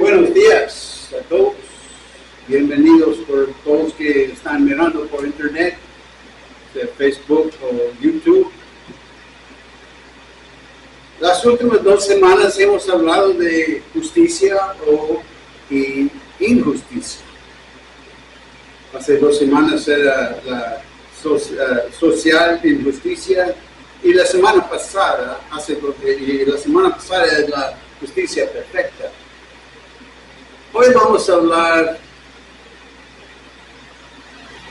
Buenos días a todos. Bienvenidos por todos que están mirando por internet, de Facebook o YouTube. Las últimas 2 semanas hemos hablado de justicia y injusticia. Hace 2 semanas era la social injusticia y la semana pasada es la justicia perfecta. Hoy vamos a hablar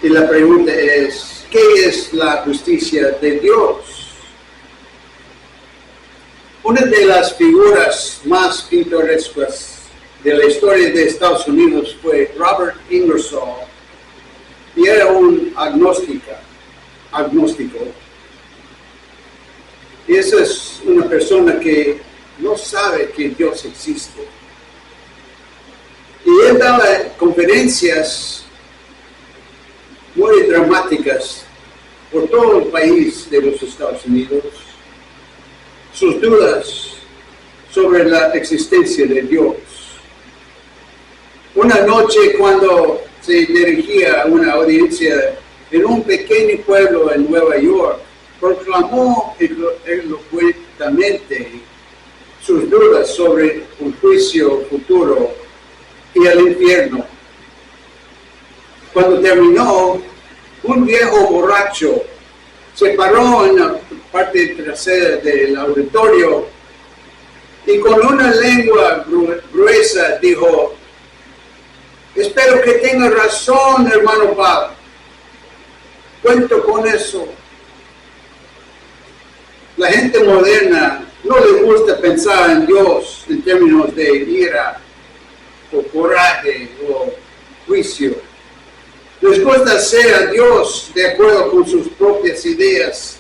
y la pregunta es, ¿qué es la justicia de Dios? Una de las figuras más pintorescas de la historia de Estados Unidos fue Robert Ingersoll, y era un agnóstico. Y esa es una persona que no sabe que Dios existe. Y él daba conferencias muy dramáticas por todo el país de los Estados Unidos, sus dudas sobre la existencia de Dios. Una noche, cuando se dirigía a una audiencia en un pequeño pueblo en Nueva York, proclamó elocuentemente sus dudas sobre un juicio futuro y el infierno. Cuando terminó, un viejo borracho se paró en la parte trasera del auditorio y con una lengua gruesa dijo: "Espero que tenga razón, hermano Bob. Cuento con eso". La gente moderna no le gusta pensar en Dios en términos de ira o coraje o juicio. Les gusta hacer a Dios de acuerdo con sus propias ideas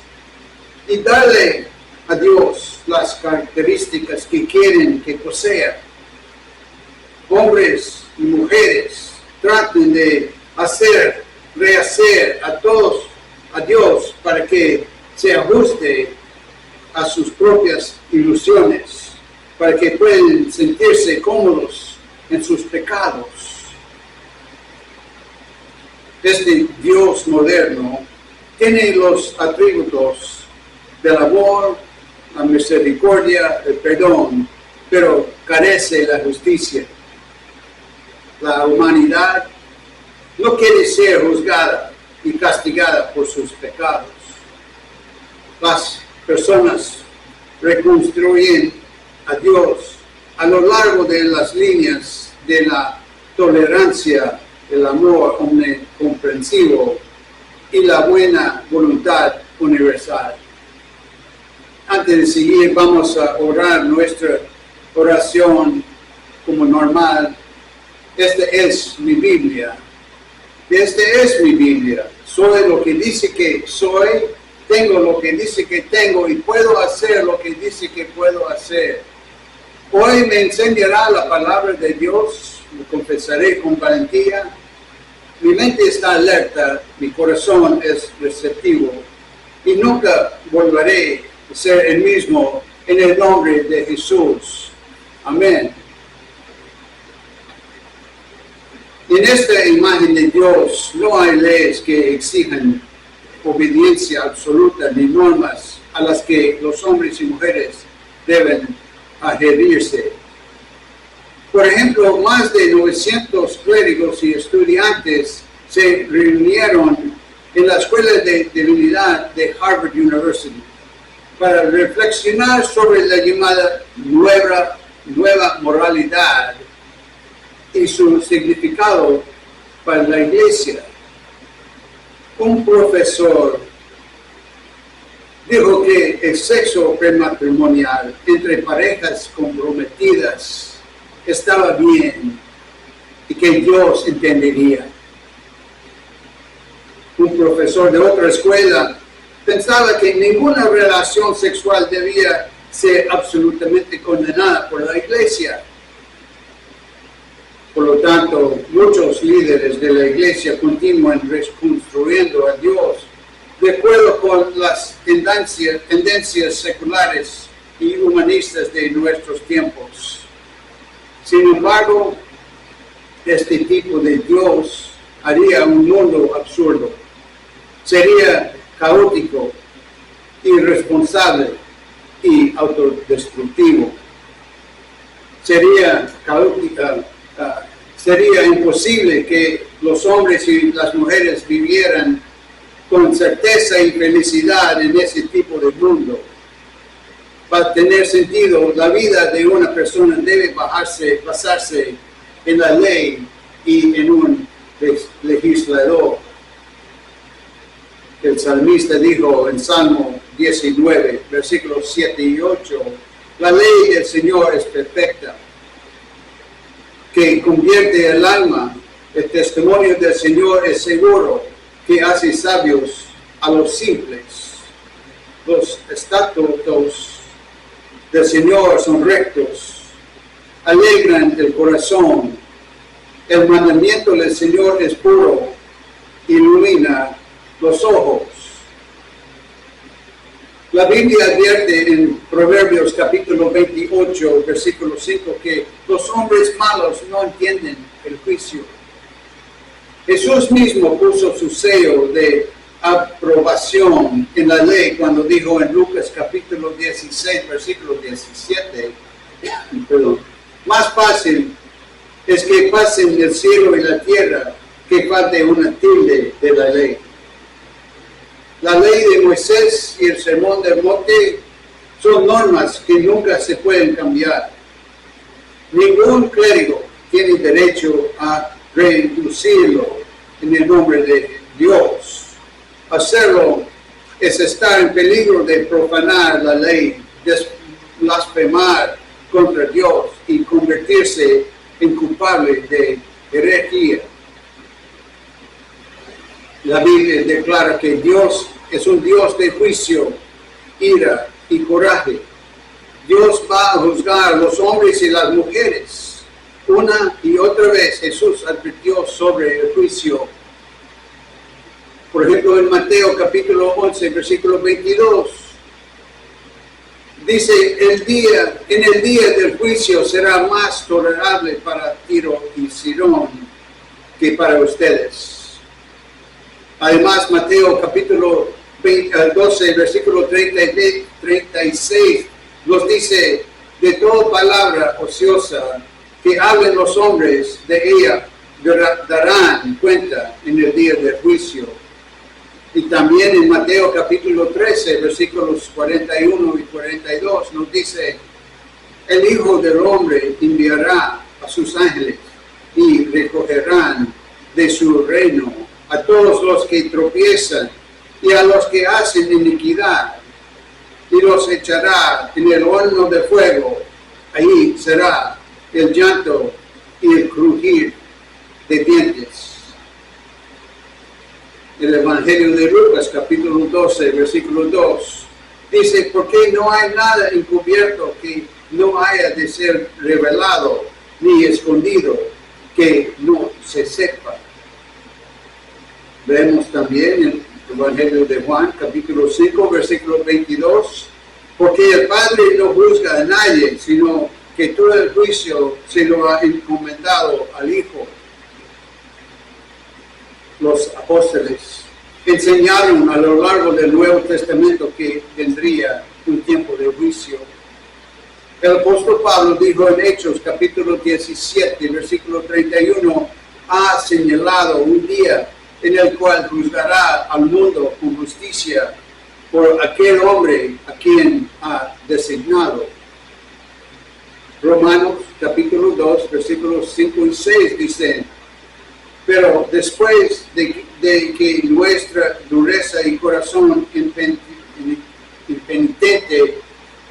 y darle a Dios las características que quieren que posea. Hombres y mujeres traten de rehacer a Dios para que se ajuste a sus propias ilusiones, para que puedan sentirse cómodos en sus pecados. Este Dios moderno tiene los atributos del amor, la misericordia, el perdón, pero carece de la justicia. La humanidad no quiere ser juzgada y castigada por sus pecados. Las personas reconstruyen a Dios a lo largo de las líneas de la tolerancia, el amor omnicomprensivo y la buena voluntad universal. Antes de seguir, vamos a orar nuestra oración como normal. Esta es mi Biblia. Esta es mi Biblia. Soy lo que dice que soy, tengo lo que dice que tengo y puedo hacer lo que dice que puedo hacer. Hoy me enseñará la palabra de Dios, lo confesaré con valentía. Mi mente está alerta, mi corazón es receptivo y nunca volveré a ser el mismo en el nombre de Jesús. Amén. En esta imagen de Dios no hay leyes que exijan obediencia absoluta ni normas a las que los hombres y mujeres deben adherirse. Por ejemplo, más de 900 clérigos y estudiantes se reunieron en la Escuela de Divinidad de Harvard University para reflexionar sobre la llamada nueva moralidad y su significado para la Iglesia. Un profesor dijo que el sexo prematrimonial entre parejas comprometidas estaba bien y que Dios entendería. Un profesor de otra escuela pensaba que ninguna relación sexual debía ser absolutamente condenada por la Iglesia. Por lo tanto, muchos líderes de la Iglesia continúan reconstruyendo a Dios de acuerdo con las tendencias seculares y humanistas de nuestros tiempos. Sin embargo, este tipo de Dios haría un mundo absurdo. Sería caótico, irresponsable y autodestructivo. Sería imposible que los hombres y las mujeres vivieran con certeza y felicidad en ese tipo de mundo. Para tener sentido, la vida de una persona debe basarse en la ley y en un legislador. El salmista dijo en Salmo 19, versículos 7 y 8, la ley del Señor es perfecta, que convierte el alma. El testimonio del Señor es seguro, que hace sabios a los simples. Los estatutos del Señor son rectos, alegran el corazón. El mandamiento del Señor es puro, ilumina los ojos. La Biblia advierte en Proverbios capítulo 28, versículo 5, que los hombres malos no entienden el juicio. Jesús mismo puso su sello de aprobación en la ley cuando dijo en Lucas capítulo 16, versículo 17, más fácil es que pasen el cielo y la tierra que falte una tilde de la ley. La ley de Moisés y el sermón del monte son normas que nunca se pueden cambiar. Ningún clérigo tiene derecho a reducirlo en el nombre de Dios. Hacerlo es estar en peligro de profanar la ley, de blasfemar contra Dios y convertirse en culpable de herejía. La Biblia declara que Dios es un Dios de juicio, ira y coraje. Dios va a juzgar a los hombres y las mujeres. Una y otra vez Jesús advirtió sobre el juicio. Por ejemplo, en Mateo capítulo 11, versículo 22, dice, en el día del juicio será más tolerable para Tiro y Sidón que para ustedes. Además, Mateo capítulo 12, versículo 36, nos dice, de toda palabra ociosa que hablen los hombres, de ella darán cuenta en el día del juicio. Y también en Mateo capítulo 13, versículos 41 y 42, nos dice, el Hijo del Hombre enviará a sus ángeles y recogerán de su reino a todos los que tropiezan y a los que hacen iniquidad, y los echará en el horno de fuego. Allí será el llanto y el crujir de dientes. El Evangelio de Lucas, capítulo 12, versículo 2, dice, porque no hay nada encubierto que no haya de ser revelado, ni escondido, que no se sepa. Vemos también en el Evangelio de Juan, capítulo 5, versículo 22, porque el Padre no juzga a nadie, sino que todo el juicio se lo ha encomendado al Hijo. Los apóstoles enseñaron a lo largo del Nuevo Testamento que vendría un tiempo de juicio. El apóstol Pablo dijo en Hechos, capítulo 17, versículo 31, ha señalado un día en el cual juzgará al mundo con justicia por aquel hombre a quien ha designado. Romanos capítulo 2, versículos 5 y 6 dice, pero después de que nuestra dureza y corazón impenitente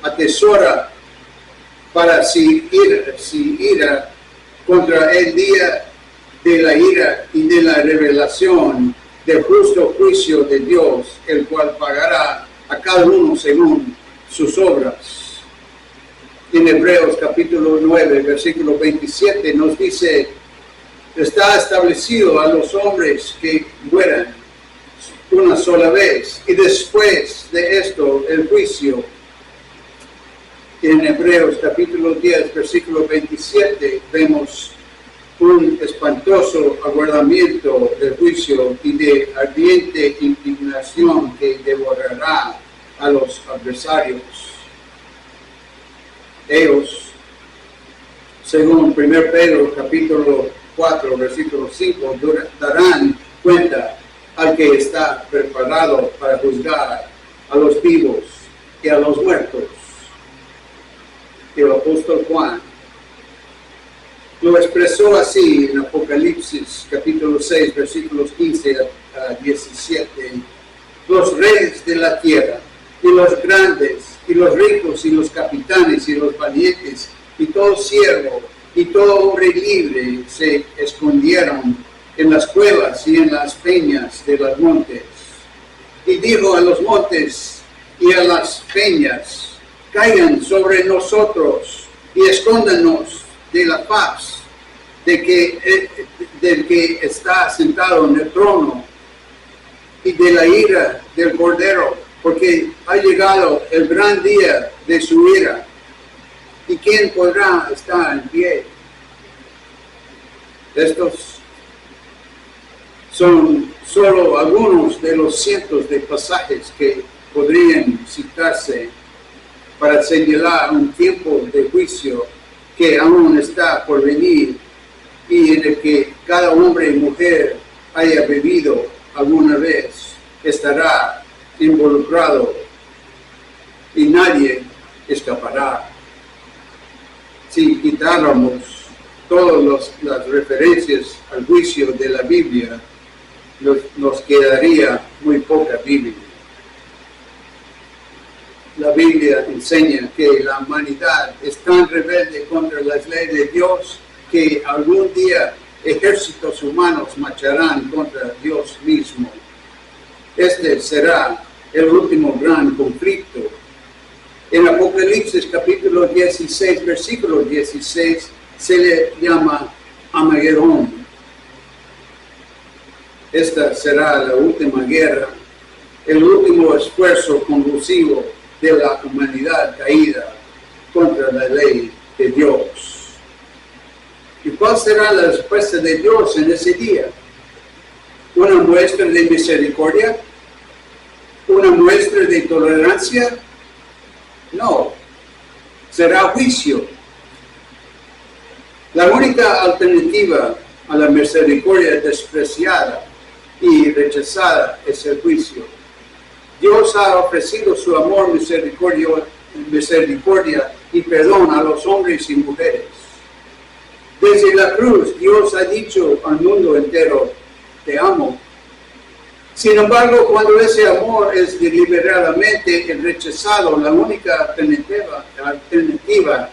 atesora para si ira contra el día de la ira y de la revelación del justo juicio de Dios, el cual pagará a cada uno según sus obras. En Hebreos capítulo 9, versículo 27 nos dice, está establecido a los hombres que mueran una sola vez y después de esto el juicio. En Hebreos capítulo 10, versículo 27, vemos un espantoso aguardamiento del juicio y de ardiente indignación que devorará a los adversarios. Ellos, según 1 Pedro capítulo 4, versículo 5, darán cuenta al que está preparado para juzgar a los vivos y a los muertos. El apóstol Juan lo expresó así en Apocalipsis capítulo 6, versículos 15 a 17. Los reyes de la tierra, y los grandes, y los ricos, y los capitanes, y los valientes, y todo siervo, y todo hombre libre se escondieron en las cuevas y en las peñas de los montes. Y dijo a los montes y a las peñas: caigan sobre nosotros y escóndanos de la paz del que está sentado en el trono y de la ira del Cordero, porque ha llegado el gran día de su ira. ¿Y quién podrá estar en pie? Estos son solo algunos de los cientos de pasajes que podrían citarse para señalar un tiempo de juicio que aún está por venir y en el que cada hombre y mujer haya vivido alguna vez estará involucrado y nadie escapará. Si quitáramos todas las referencias al juicio de la Biblia, nos quedaría muy poca Biblia. La Biblia enseña que la humanidad es tan rebelde contra las leyes de Dios que algún día ejércitos humanos marcharán contra Dios mismo. Este será el último gran conflicto. En Apocalipsis capítulo 16, versículo 16, se le llama Armagedón. Esta será la última guerra, el último esfuerzo convulsivo de la humanidad caída contra la ley de Dios. ¿Y cuál será la respuesta de Dios en ese día? ¿Una muestra de misericordia? ¿Una muestra de tolerancia? No, será juicio. La única alternativa a la misericordia despreciada y rechazada es el juicio. Dios ha ofrecido su amor, misericordia y perdón a los hombres y mujeres. Desde la cruz, Dios ha dicho al mundo entero: te amo. Sin embargo, cuando ese amor es deliberadamente rechazado, la única alternativa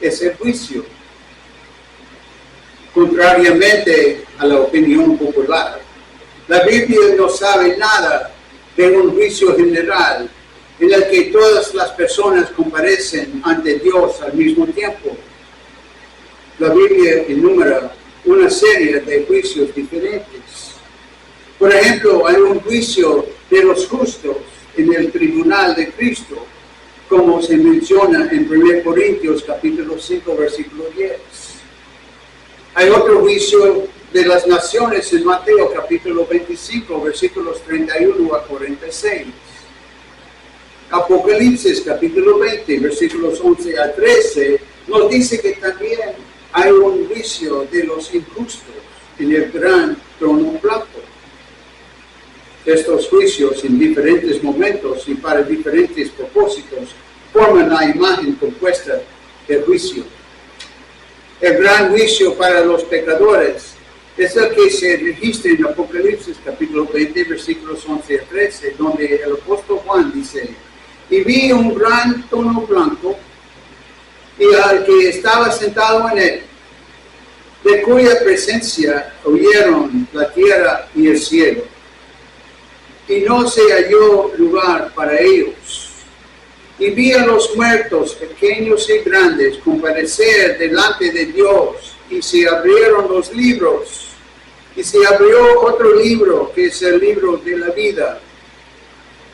es el juicio. Contrariamente a la opinión popular, la Biblia no sabe nada de un juicio general en el que todas las personas comparecen ante Dios al mismo tiempo. La Biblia enumera una serie de juicios diferentes. Por ejemplo, hay un juicio de los justos en el tribunal de Cristo, como se menciona en 1 Corintios capítulo 5, versículo 10. Hay otro juicio de las naciones en Mateo capítulo 25, versículos 31 a 46. Apocalipsis capítulo 20, versículos 11 a 13, nos dice que también hay un juicio de los injustos en el gran trono blanco. Estos juicios en diferentes momentos y para diferentes propósitos forman la imagen compuesta del juicio. El gran juicio para los pecadores es el que se registra en Apocalipsis capítulo 20, versículos 11 a 13, donde el apóstol Juan dice: y vi un gran trono blanco y al que estaba sentado en él, de cuya presencia huyeron la tierra y el cielo, y no se halló lugar para ellos. Y vi a los muertos, pequeños y grandes, comparecer delante de Dios, y se abrieron los libros, y se abrió otro libro, que es el libro de la vida.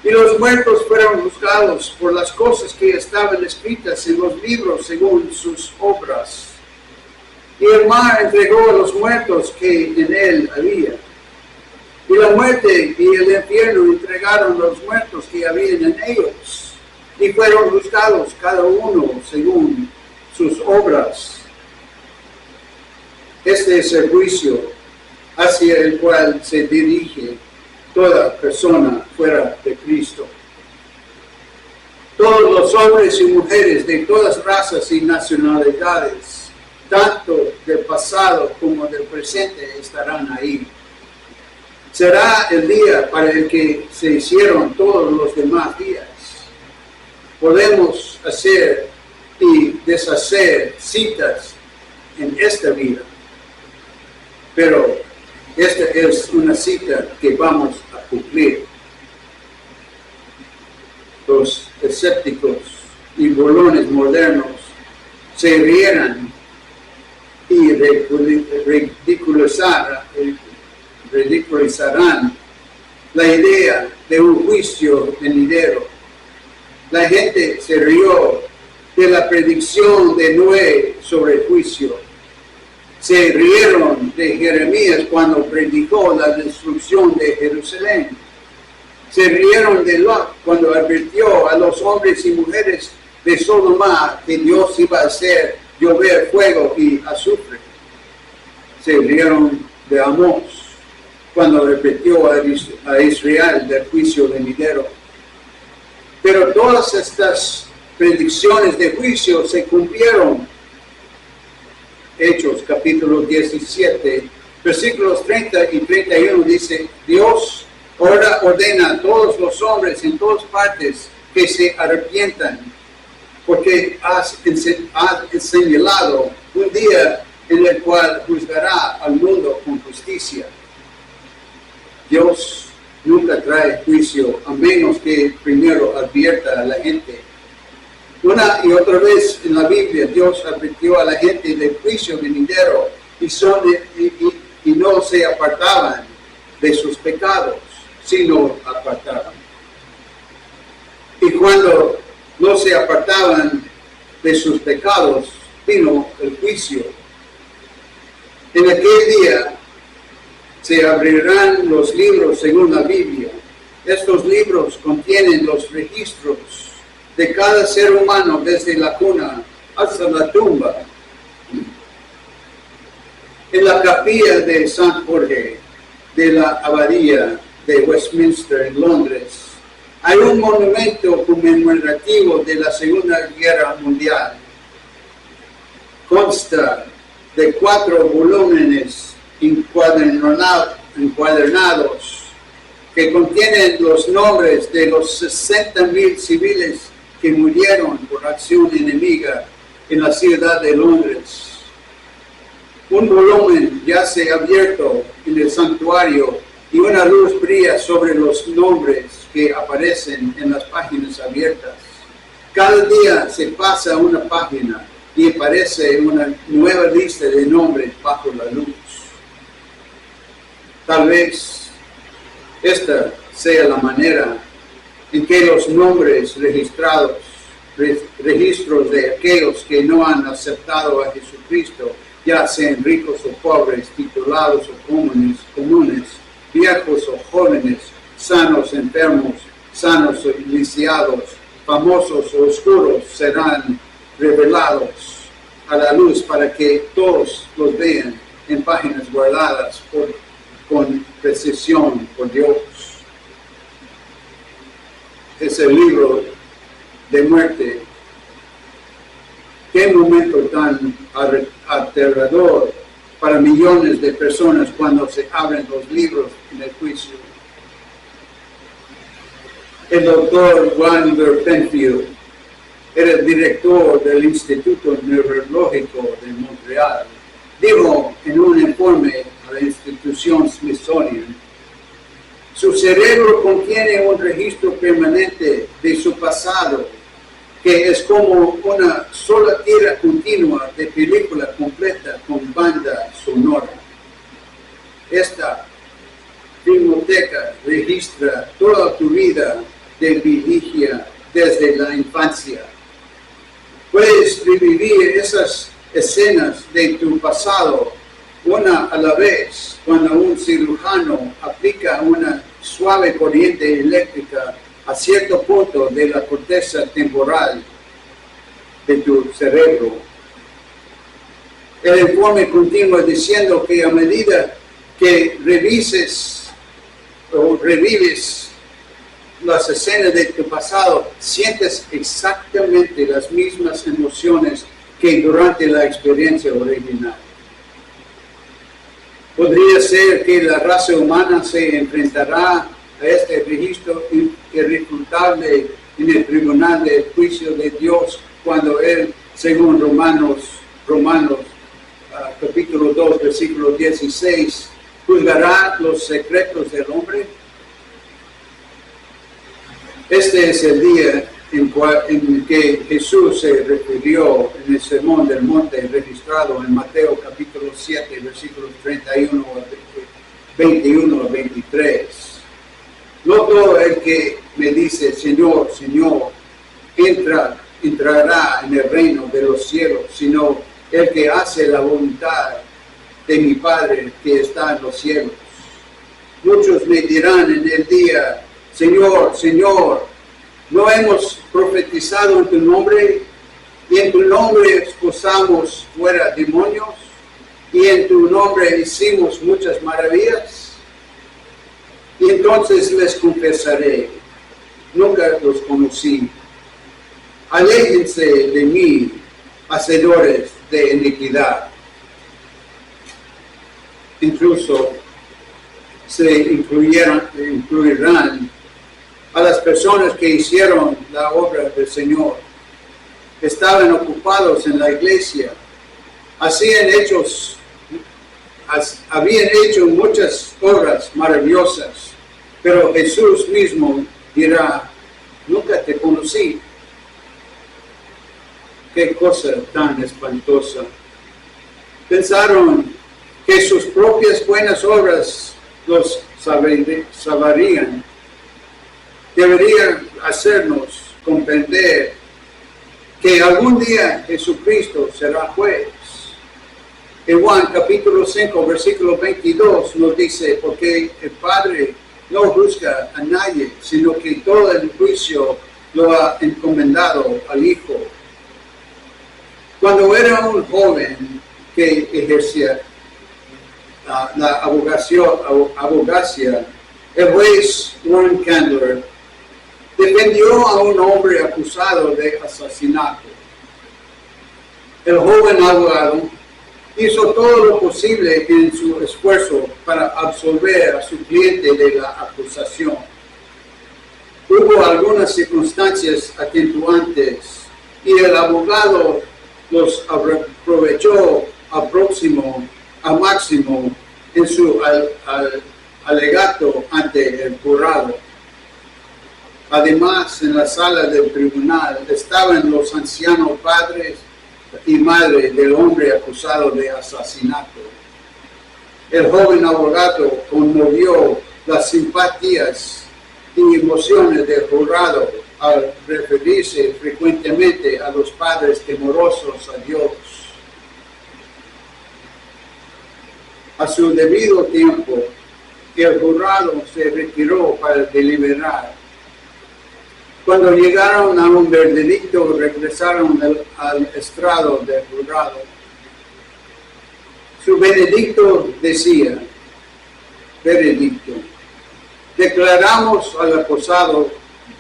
Y los muertos fueron juzgados por las cosas que estaban escritas en los libros según sus obras. Y el mar entregó a los muertos que en él había. Y la muerte y el infierno entregaron los muertos que habían en ellos. Y fueron juzgados cada uno según sus obras. Este es el juicio hacia el cual se dirige toda persona fuera de Cristo. Todos los hombres y mujeres de todas razas y nacionalidades, tanto del pasado como del presente, estarán ahí. Será el día para el que se hicieron todos los demás días. Podemos hacer y deshacer citas en esta vida, pero esta es una cita que vamos a cumplir. Los escépticos y burlones modernos se rieran y ridiculizarán la idea de un juicio venidero. La gente se rió de la predicción de Noé sobre el juicio. Se rieron de Jeremías cuando predicó la destrucción de Jerusalén. Se rieron de Lot cuando advirtió a los hombres y mujeres de Sodoma que Dios iba a hacer llover fuego y azufre. Se rieron de Amós cuando advirtió a Israel del juicio venidero. Pero todas estas predicciones de juicio se cumplieron. Hechos capítulo 17, versículos 30 y 31 dice: Dios ahora ordena a todos los hombres en todas partes que se arrepientan, porque has señalado un día en el cual juzgará al mundo con justicia. Dios nunca trae juicio a menos que primero advierta a la gente. Una y otra vez en la Biblia Dios advirtió a la gente del juicio venidero y no se apartaban de sus pecados, sino apartaban. Y cuando no se apartaban de sus pecados, vino el juicio. En aquel día se abrirán los libros según la Biblia. Estos libros contienen los registros de cada ser humano desde la cuna hasta la tumba. En la capilla de San Jorge de la Abadía de Westminster en Londres hay un monumento conmemorativo de la Segunda Guerra Mundial. Consta de 4 volúmenes encuadernados que contienen los nombres de los 60,000 civiles que murieron por acción enemiga en la ciudad de Londres. Un volumen yace abierto en el santuario y una luz brilla sobre los nombres que aparecen en las páginas abiertas. Cada día se pasa una página y aparece una nueva lista de nombres bajo la luz. Tal vez esta sea la manera en que los nombres registros de aquellos que no han aceptado a Jesucristo, ya sean ricos o pobres, titulados o comunes, viejos o jóvenes, sanos, enfermos, sanos o lisiados, famosos o oscuros, serán revelados a la luz para que todos los vean en páginas guardadas con precisión por Dios. Es el libro de muerte. Qué momento tan aterrador para millones de personas cuando se abren los libros en el juicio. El doctor Wander Penfield era el director del Instituto Neurológico de Montreal. Dijo en un informe a la institución Smithsonian: su cerebro contiene un registro permanente de su pasado, que es como una sola tira continua de película completa con banda sonora. Esta filmoteca registra toda tu vida de vigilia desde la infancia. Puedes revivir esas escenas de tu pasado una a la vez cuando un cirujano aplica una suave corriente eléctrica a cierto punto de la corteza temporal de tu cerebro. El informe continúa diciendo que a medida que revises o revives las escenas de tu pasado, sientes exactamente las mismas emociones que durante la experiencia original. Podría ser que la raza humana se enfrentará a este registro irrefutable en el tribunal del juicio de Dios cuando Él, según Romanos capítulo 2, versículo 16, juzgará los secretos del hombre. Este es el día en que Jesús se refirió en el Sermón del Monte registrado en Mateo capítulo 7, versículos 21 a 23. No todo el que me dice, Señor, Señor, entrará en el reino de los cielos, sino el que hace la voluntad de mi Padre que está en los cielos. Muchos me dirán en el día, Señor, Señor, ¿no hemos profetizado en tu nombre? Y en tu nombre expulsamos fuera demonios, y en tu nombre hicimos muchas maravillas. Y entonces les confesaré, nunca los conocí. Aléjense de mí, hacedores de iniquidad. Incluso se incluirán a las personas que hicieron la obra del Señor. Estaban ocupados en la iglesia, habían hecho muchas obras maravillosas, pero Jesús mismo dirá, nunca te conocí. Qué cosa tan espantosa. Pensaron que sus propias buenas obras los salvarían. Deberían hacernos comprender que algún día Jesucristo será juez. En Juan capítulo 5, versículo 22 nos dice, porque el Padre no juzga a nadie, sino que todo el juicio lo ha encomendado al Hijo. Cuando era un joven que ejercía la abogacía, el juez Warren Candler defendió a un hombre acusado de asesinato. El joven abogado hizo todo lo posible en su esfuerzo para absolver a su cliente de la acusación. Hubo algunas circunstancias atenuantes y el abogado los aprovechó al máximo en su alegato ante el jurado. Además, en la sala del tribunal estaban los ancianos padres y madre del hombre acusado de asesinato. El joven abogado conmovió las simpatías y emociones del jurado al referirse frecuentemente a los padres temorosos a Dios. A su debido tiempo, el jurado se retiró para deliberar. Cuando llegaron a un veredicto, regresaron al estrado del jurado. Su veredicto decía, veredicto, declaramos al acusado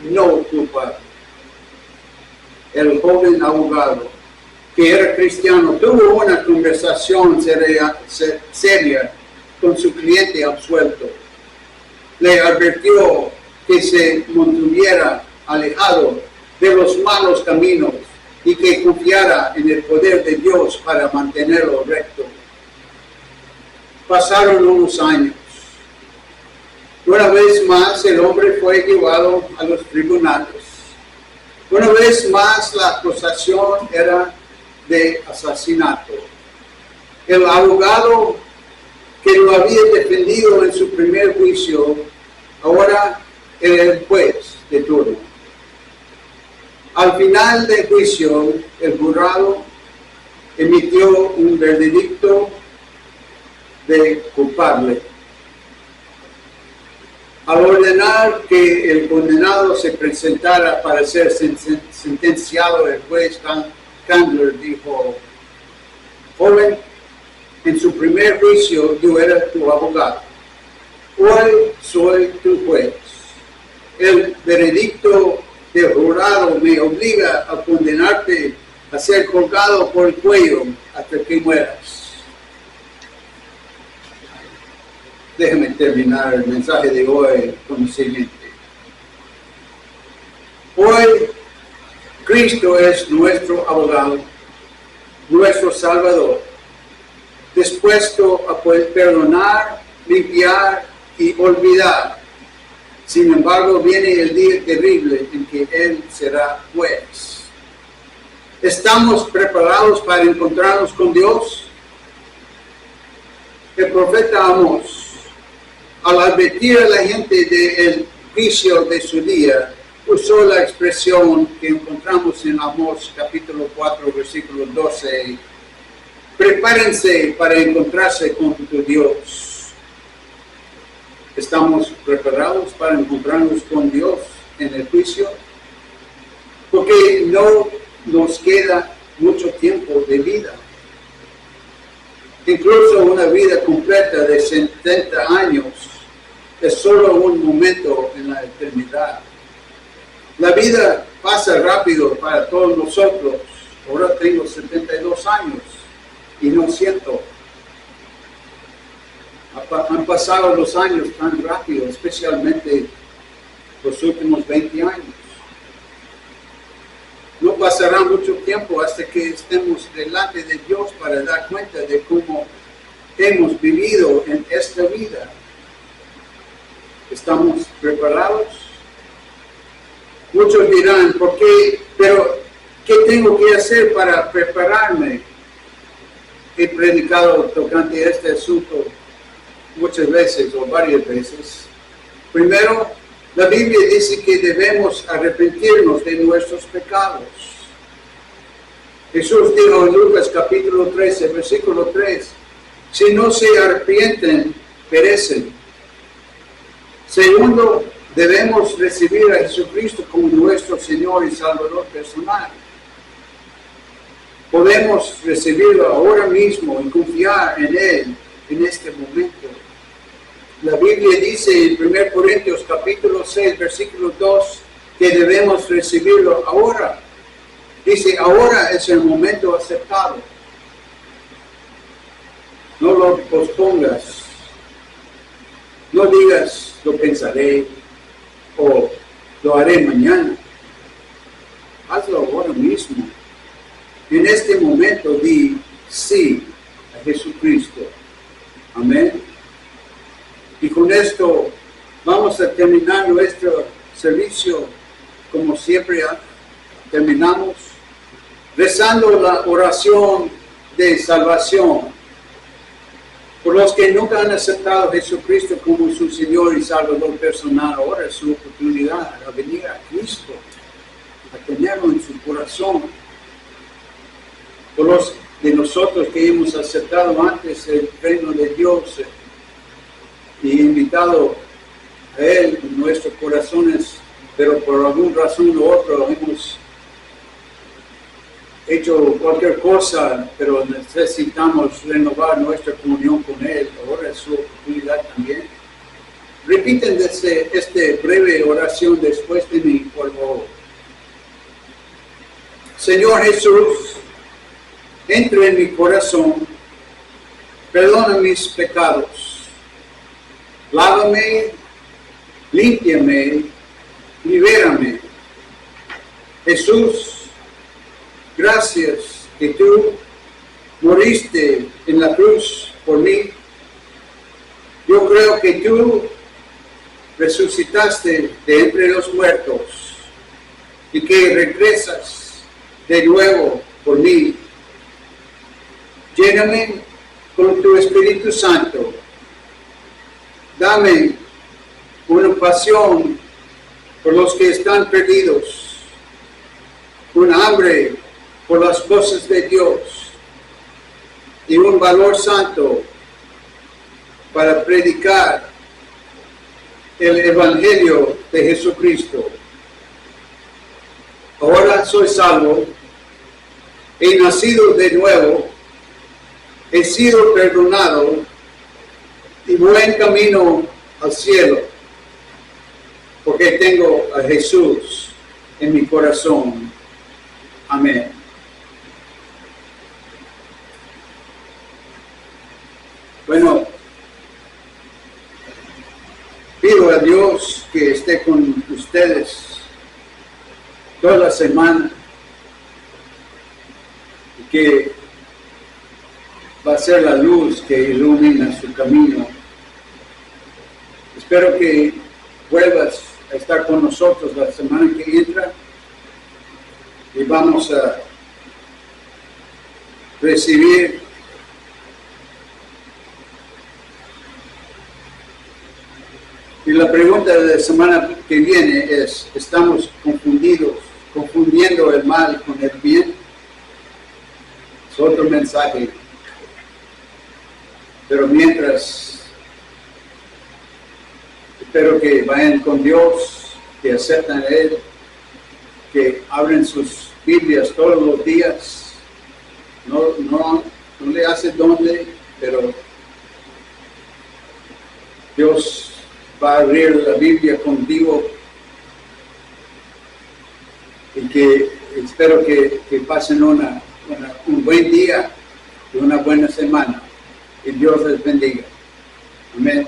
no culpable. El joven abogado, que era cristiano, tuvo una conversación seria con su cliente absuelto. Le advirtió que se mantuviera alejado de los malos caminos y que confiara en el poder de Dios para mantenerlo recto. Pasaron unos años. Una vez más el hombre fue llevado a los tribunales. Una vez más la acusación era de asesinato. El abogado que lo había defendido en su primer juicio, ahora era el juez de turno. Al final del juicio, el jurado emitió un veredicto de culpable. Al ordenar que el condenado se presentara para ser sentenciado, el juez Candler dijo: joven, en su primer juicio yo era tu abogado. Hoy soy tu juez. El veredicto del jurado me obliga a condenarte a ser colgado por el cuello hasta que mueras. Déjame terminar el mensaje de hoy con lo siguiente. Hoy Cristo es nuestro abogado, nuestro Salvador, dispuesto a poder perdonar, limpiar y olvidar. Sin embargo, viene el día terrible en que Él será juez. ¿Estamos preparados para encontrarnos con Dios? El profeta Amós, al advertir a la gente del juicio de su día, usó la expresión que encontramos en Amós capítulo 4, versículo 12. Prepárense para encontrarse con tu Dios. ¿Estamos preparados para encontrarnos con Dios en el juicio? Porque no nos queda mucho tiempo de vida. Incluso una vida completa de 70 años es solo un momento en la eternidad. La vida pasa rápido para todos nosotros. Ahora tengo 72 años y no siento. Han pasado los años tan rápido, especialmente los últimos 20 años. No pasará mucho tiempo hasta que estemos delante de Dios para dar cuenta de cómo hemos vivido en esta vida. ¿Estamos preparados? Muchos dirán, ¿por qué? Pero, ¿qué tengo que hacer para prepararme? He predicado tocante a este asunto muchas veces o varias veces. Primero, la Biblia dice que debemos arrepentirnos de nuestros pecados. Jesús dijo en Lucas capítulo 13, versículo 3, si no se arrepienten, perecen. Segundo, debemos recibir a Jesucristo como nuestro Señor y Salvador personal. Podemos recibirlo ahora mismo y confiar en Él en este momento. La Biblia dice en 1 Corintios capítulo 6, versículo 2, que debemos recibirlo ahora. Dice, ahora es el momento aceptado. No lo pospongas. No digas, lo pensaré o lo haré mañana. Hazlo ahora mismo. En este momento di sí a Jesucristo. Amén. Y con esto vamos a terminar nuestro servicio como siempre terminamos, rezando la oración de salvación. Por los que nunca han aceptado a Jesucristo como su Señor y Salvador personal, ahora es su oportunidad a venir a Cristo, a tenerlo en su corazón. Por los de nosotros que hemos aceptado antes el reino de Dios y invitado a Él en nuestros corazones, pero por alguna razón u otra hemos hecho cualquier cosa, pero necesitamos renovar nuestra comunión con Él. Ahora es su oportunidad también. Repiten esta breve oración después de mí, por favor. Señor Jesús, entra en mi corazón, perdona mis pecados. Lávame, límpiame, libérame. Jesús, gracias que tú moriste en la cruz por mí. Yo creo que tú resucitaste de entre los muertos y que regresas de nuevo por mí. Lléname con tu Espíritu Santo. Dame una pasión por los que están perdidos, un hambre por las cosas de Dios y un valor santo para predicar el Evangelio de Jesucristo. Ahora soy salvo, he nacido de nuevo, he sido perdonado y voy en camino al cielo, porque tengo a Jesús en mi corazón. Amén. Bueno, pido a Dios que esté con ustedes toda la semana y que va a ser la luz que ilumina su camino. Espero que vuelvas a estar con nosotros la semana que entra y vamos a recibir y la pregunta de la semana que viene es: ¿estamos confundiendo el mal con el bien? Es otro mensaje. Pero mientras, espero que vayan con Dios, que aceptan a Él, que abren sus Biblias todos los días. No le hace dónde, pero Dios va a abrir la Biblia contigo y que espero que pasen un buen día y una buena semana. Que Dios les bendiga. Amén.